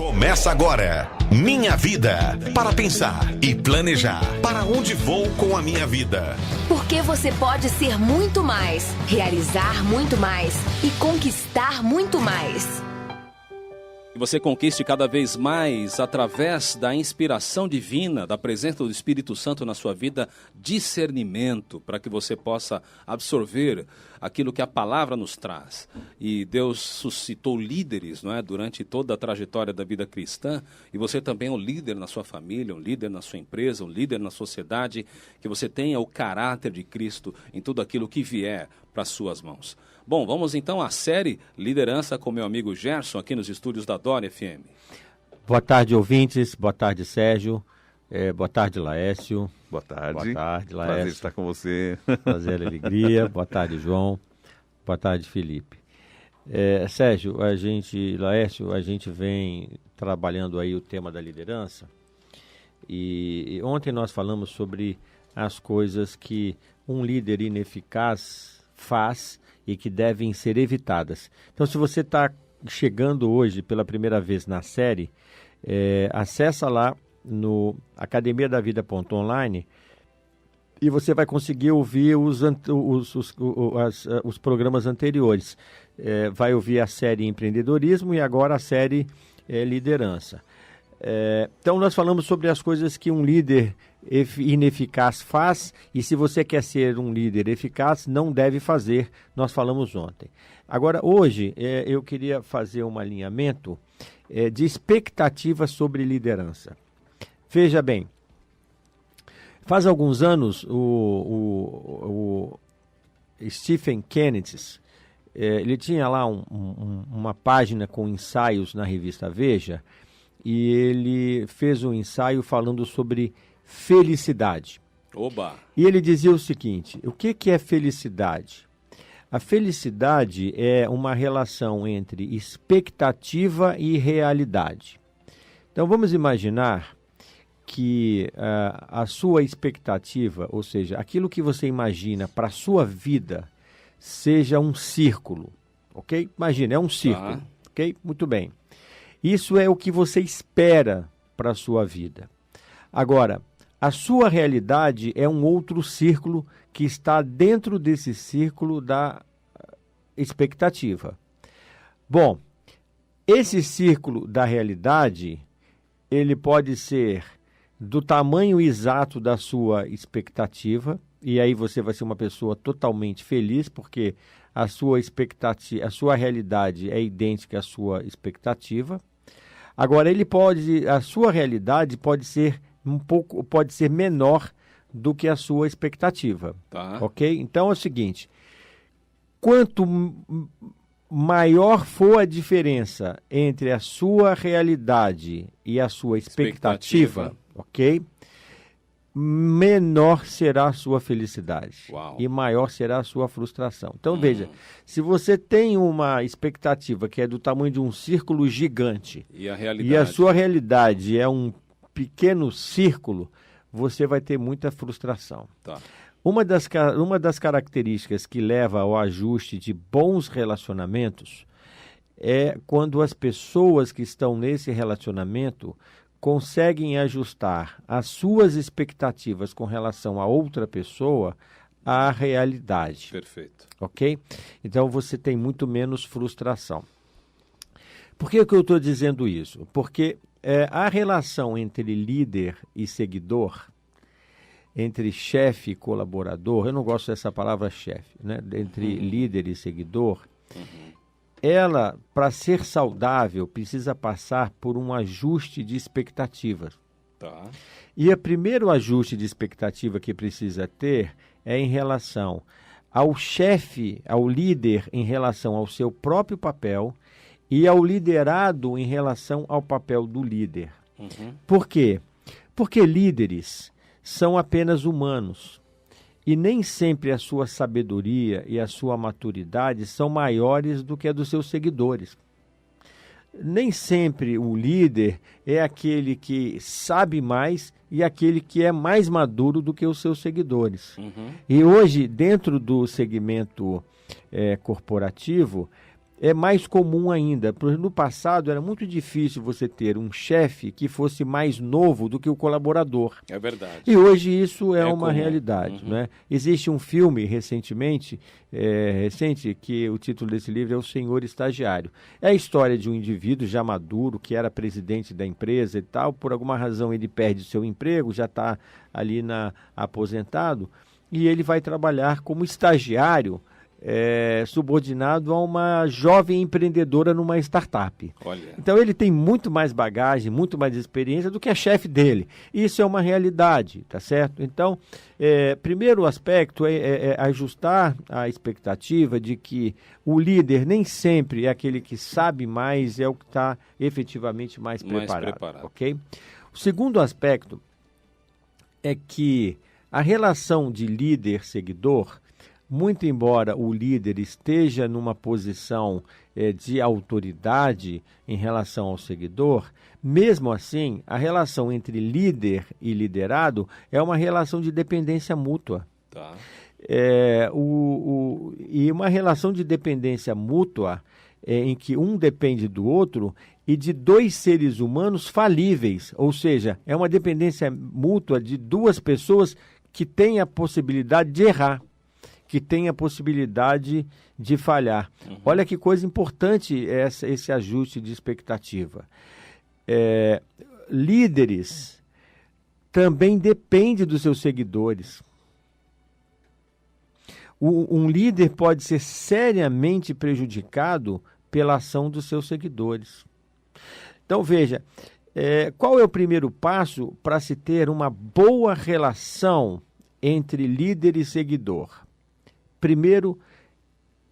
Começa agora, Minha Vida, para pensar e planejar. Para onde vou com a minha vida? Porque você pode ser muito mais, realizar muito mais e conquistar muito mais. Que você conquiste cada vez mais, através da inspiração divina, da presença do Espírito Santo na sua vida, discernimento, para que você possa absorver aquilo que a palavra nos traz. E Deus suscitou líderes, não é, durante toda a trajetória da vida cristã, e você também é um líder na sua família, um líder na sua empresa, um líder na sociedade, que você tenha o caráter de Cristo em tudo aquilo que vier para as suas mãos. Bom, vamos então à série Liderança com meu amigo Gerson, aqui nos estúdios da Dora FM. Boa tarde, ouvintes. Boa tarde, Sérgio. Boa tarde, Laércio. Boa tarde. Boa tarde, Laércio. Prazer estar com você. Prazer, alegria. Boa tarde, João. Boa tarde, Felipe. Sérgio, Laércio, a gente vem trabalhando aí o tema da liderança. E ontem nós falamos sobre as coisas que um líder ineficaz faz e que devem ser evitadas. Então, se você está chegando hoje pela primeira vez na série, acessa lá no academiadavida.online e você vai conseguir ouvir os programas anteriores. Vai ouvir a série Empreendedorismo e agora a série Liderança. Então, nós falamos sobre as coisas que um líder ineficaz faz, e se você quer ser um líder eficaz, não deve fazer. Nós falamos ontem. Agora, hoje, eu queria fazer um alinhamento de expectativas sobre liderança. Veja bem, faz alguns anos, o Stephen Kennedy, ele tinha lá uma página com ensaios na revista Veja, e ele fez um ensaio falando sobre felicidade. Oba! E ele dizia o seguinte: o que é felicidade? A felicidade é uma relação entre expectativa e realidade. Então vamos imaginar que a sua expectativa, ou seja, aquilo que você imagina para a sua vida, seja um círculo, ok? Imagina, é um círculo, ok? Muito bem. Isso é o que você espera para a sua vida. Agora, a sua realidade é um outro círculo que está dentro desse círculo da expectativa. Bom, esse círculo da realidade, ele pode ser do tamanho exato da sua expectativa, e aí você vai ser uma pessoa totalmente feliz, porque a sua expectativa, a sua realidade é idêntica à sua expectativa. Agora, a sua realidade pode ser menor do que a sua expectativa. Tá. Ok? Então é o seguinte: quanto maior for a diferença entre a sua realidade e a sua expectativa, ok? Menor será a sua felicidade. Uau. E maior será a sua frustração. Então, veja, se você tem uma expectativa que é do tamanho de um círculo gigante e a sua realidade é um pequeno círculo, você vai ter muita frustração. Tá. Uma das características que leva ao ajuste de bons relacionamentos é quando as pessoas que estão nesse relacionamento conseguem ajustar as suas expectativas com relação a outra pessoa à realidade. Perfeito. Ok? Então você tem muito menos frustração. Por que eu estou dizendo isso? Porque a relação entre líder e seguidor, entre chefe e colaborador, eu não gosto dessa palavra chefe, né? Entre líder e seguidor, ela, para ser saudável, precisa passar por um ajuste de expectativas. Tá. E o primeiro ajuste de expectativa que precisa ter é em relação ao chefe, ao líder, em relação ao seu próprio papel, e ao liderado em relação ao papel do líder. Por quê? Porque líderes são apenas humanos. E nem sempre a sua sabedoria e a sua maturidade são maiores do que a dos seus seguidores. Nem sempre o líder é aquele que sabe mais e aquele que é mais maduro do que os seus seguidores. E hoje, dentro do segmento corporativo, é mais comum ainda. No passado era muito difícil você ter um chefe que fosse mais novo do que o colaborador. É verdade. E hoje isso é uma comum. realidade. Né? Existe um filme recente, que o título desse livro é O Senhor Estagiário. É a história de um indivíduo já maduro, que era presidente da empresa e tal, por alguma razão ele perde o seu emprego, já está ali aposentado, e ele vai trabalhar como estagiário, subordinado a uma jovem empreendedora numa startup. Olha. Então ele tem muito mais bagagem, muito mais experiência do que a chefe dele. Isso é uma realidade, tá certo? Então, primeiro aspecto é ajustar a expectativa de que o líder nem sempre é aquele que sabe mais, é o que está efetivamente mais preparado. Ok? O segundo aspecto é que a relação de líder-seguidor, muito embora o líder esteja numa posição de autoridade em relação ao seguidor, mesmo assim, a relação entre líder e liderado é uma relação de dependência mútua. Tá. E uma relação de dependência mútua em que um depende do outro e de dois seres humanos falíveis, ou seja, é uma dependência mútua de duas pessoas que têm a possibilidade de errar, que tem a possibilidade de falhar. Olha que coisa importante esse ajuste de expectativa. Líderes também dependem dos seus seguidores. Um líder pode ser seriamente prejudicado pela ação dos seus seguidores. Então, veja, qual é o primeiro passo para se ter uma boa relação entre líder e seguidor? Primeiro,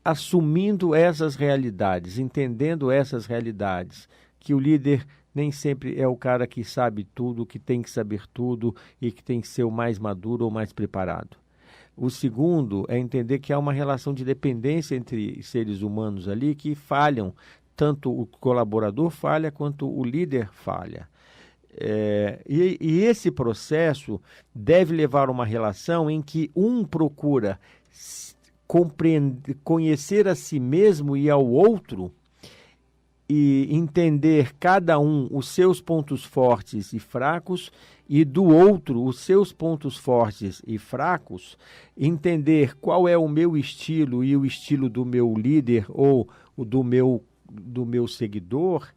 assumindo essas realidades, entendendo essas realidades, que o líder nem sempre é o cara que sabe tudo, que tem que saber tudo e que tem que ser o mais maduro ou mais preparado. O segundo é entender que há uma relação de dependência entre seres humanos ali que falham, tanto o colaborador falha quanto o líder falha. E esse processo deve levar a uma relação em que um procura conhecer a si mesmo e ao outro e entender cada um os seus pontos fortes e fracos e do outro os seus pontos fortes e fracos, entender qual é o meu estilo e o estilo do meu líder ou o do meu seguidor,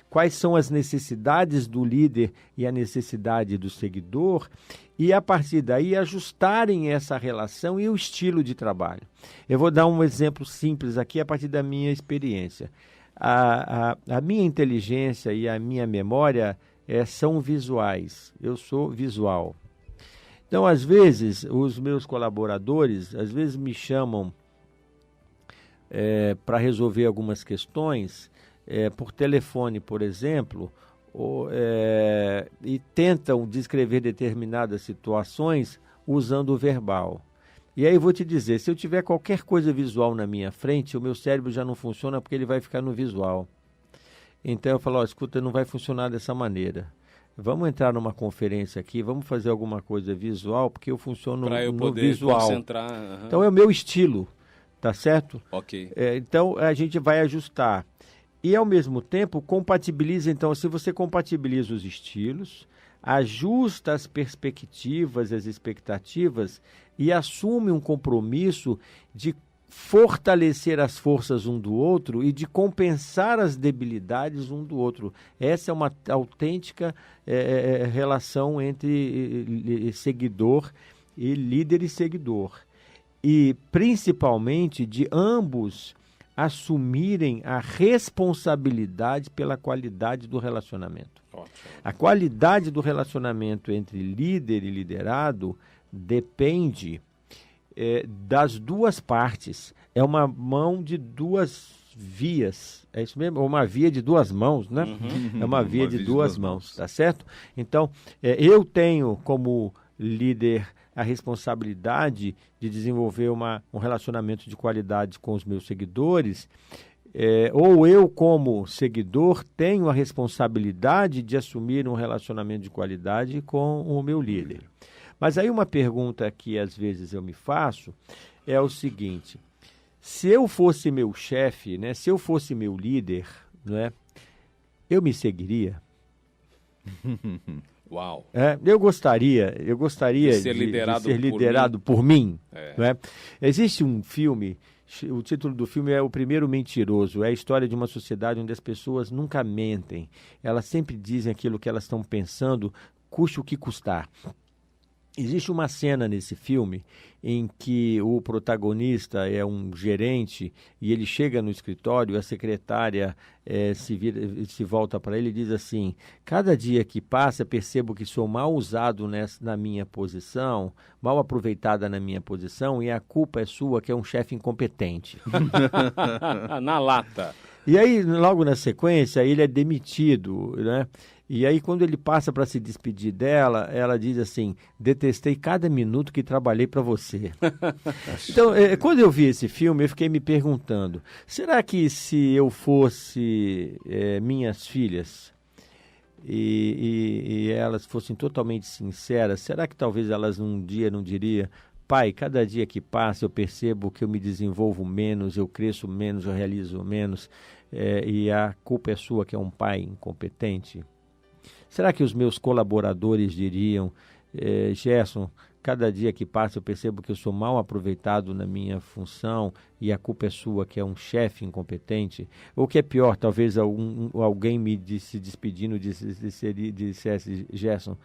quais são as necessidades do líder e a necessidade do seguidor, e a partir daí ajustarem essa relação e o estilo de trabalho. Eu vou dar um exemplo simples aqui a partir da minha experiência. A minha inteligência e a minha memória são visuais. Eu sou visual. Então, às vezes, os meus colaboradores, me chamam para resolver algumas questões, por telefone, por exemplo, e tentam descrever determinadas situações usando o verbal. E aí eu vou te dizer, se eu tiver qualquer coisa visual na minha frente, o meu cérebro já não funciona porque ele vai ficar no visual. Então eu falo, escuta, não vai funcionar dessa maneira. Vamos entrar numa conferência aqui, vamos fazer alguma coisa visual, porque eu funciono pra eu no poder visual. Concentrar, Então é o meu estilo, tá certo? Ok. Então a gente vai ajustar. E, ao mesmo tempo, compatibiliza. Então, se você compatibiliza os estilos, ajusta as perspectivas, as expectativas e assume um compromisso de fortalecer as forças um do outro e de compensar as debilidades um do outro. Essa é uma autêntica relação entre seguidor e líder e seguidor. E, principalmente, de ambos assumirem a responsabilidade pela qualidade do relacionamento. Ótimo. A qualidade do relacionamento entre líder e liderado depende das duas partes. É uma mão de duas vias. É isso mesmo? Uma via de duas mãos, né? Uhum. É uma via de duas mãos, tá certo? Então, eu tenho como líder a responsabilidade de desenvolver um relacionamento de qualidade com os meus seguidores, ou eu, como seguidor, tenho a responsabilidade de assumir um relacionamento de qualidade com o meu líder. Mas aí uma pergunta que às vezes eu me faço é o seguinte: Se eu fosse meu chefe, né, se eu fosse meu líder, né, eu me seguiria. Uau! Eu gostaria de ser liderado por mim. Né? Existe um filme, o título do filme é O Primeiro Mentiroso. É a história de uma sociedade onde as pessoas nunca mentem. Elas sempre dizem aquilo que elas estão pensando, custe o que custar. Existe uma cena nesse filme em que o protagonista é um gerente e ele chega no escritório, a secretária se volta para ele e diz assim: cada dia que passa percebo que sou mal usado na minha posição, mal aproveitada na minha posição, e a culpa é sua, que é um chefe incompetente. Na lata. E aí, logo na sequência, ele é demitido, né? E aí, quando ele passa para se despedir dela, ela diz assim: detestei cada minuto que trabalhei para você. Então, quando eu vi esse filme, eu fiquei me perguntando, será que se eu fosse minhas filhas e elas fossem totalmente sinceras, será que talvez elas um dia não diriam: pai, cada dia que passa eu percebo que eu me desenvolvo menos, eu cresço menos, eu realizo menos, e a culpa é sua, que é um pai incompetente? Será que os meus colaboradores diriam: Gerson, cada dia que passa eu percebo que eu sou mal aproveitado na minha função e a culpa é sua, que é um chefe incompetente? Ou que é pior, talvez alguém se despedindo dissesse: Gerson,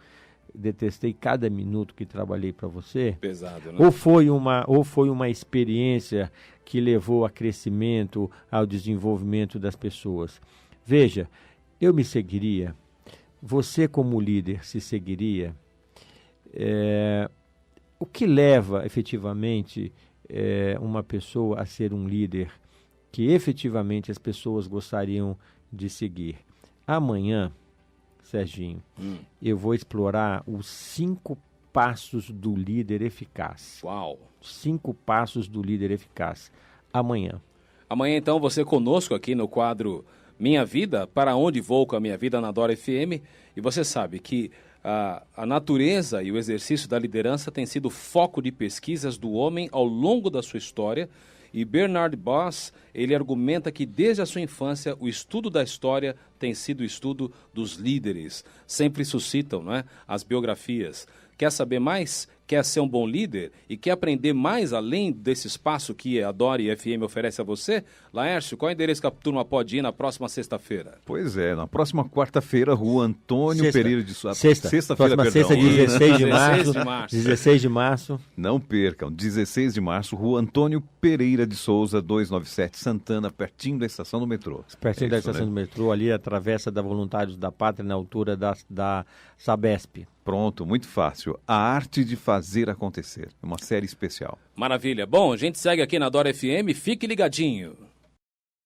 detestei cada minuto que trabalhei para você. Pesado, né? Ou foi uma experiência que levou a crescimento, ao desenvolvimento das pessoas. Veja, eu me seguiria. Você, como líder, se seguiria? O que leva, efetivamente, uma pessoa a ser um líder que, efetivamente, as pessoas gostariam de seguir? Amanhã, Serginho, eu vou explorar os 5 passos do líder eficaz. Uau! 5 passos do líder eficaz. Amanhã. Amanhã, então, você conosco aqui no quadro Minha Vida, para onde vou com a minha vida na Dora FM. E você sabe que a natureza e o exercício da liderança tem sido foco de pesquisas do homem ao longo da sua história. E Bernard Bass, ele argumenta que desde a sua infância o estudo da história tem sido o estudo dos líderes. Sempre suscitam, não é, as biografias. Quer saber mais? Quer ser um bom líder? E quer aprender mais além desse espaço que a Dora FM oferece a você? Laércio, qual é o endereço que a turma pode ir na próxima sexta-feira? Pois é, na próxima quarta-feira, Rua Antônio Pereira de Souza. Sexta-feira, perdão. Sexta, 16 de março. 16 de março. Não percam, 16 de março, Rua Antônio Pereira de Souza, 297, Santana, pertinho da estação do metrô. Pertinho da estação do metrô, ali a travessa da Voluntários da Pátria, na altura da Sabesp. Pronto, muito fácil. A arte de fazer acontecer. Uma série especial. Maravilha. Bom, a gente segue aqui na Dora FM. Fique ligadinho.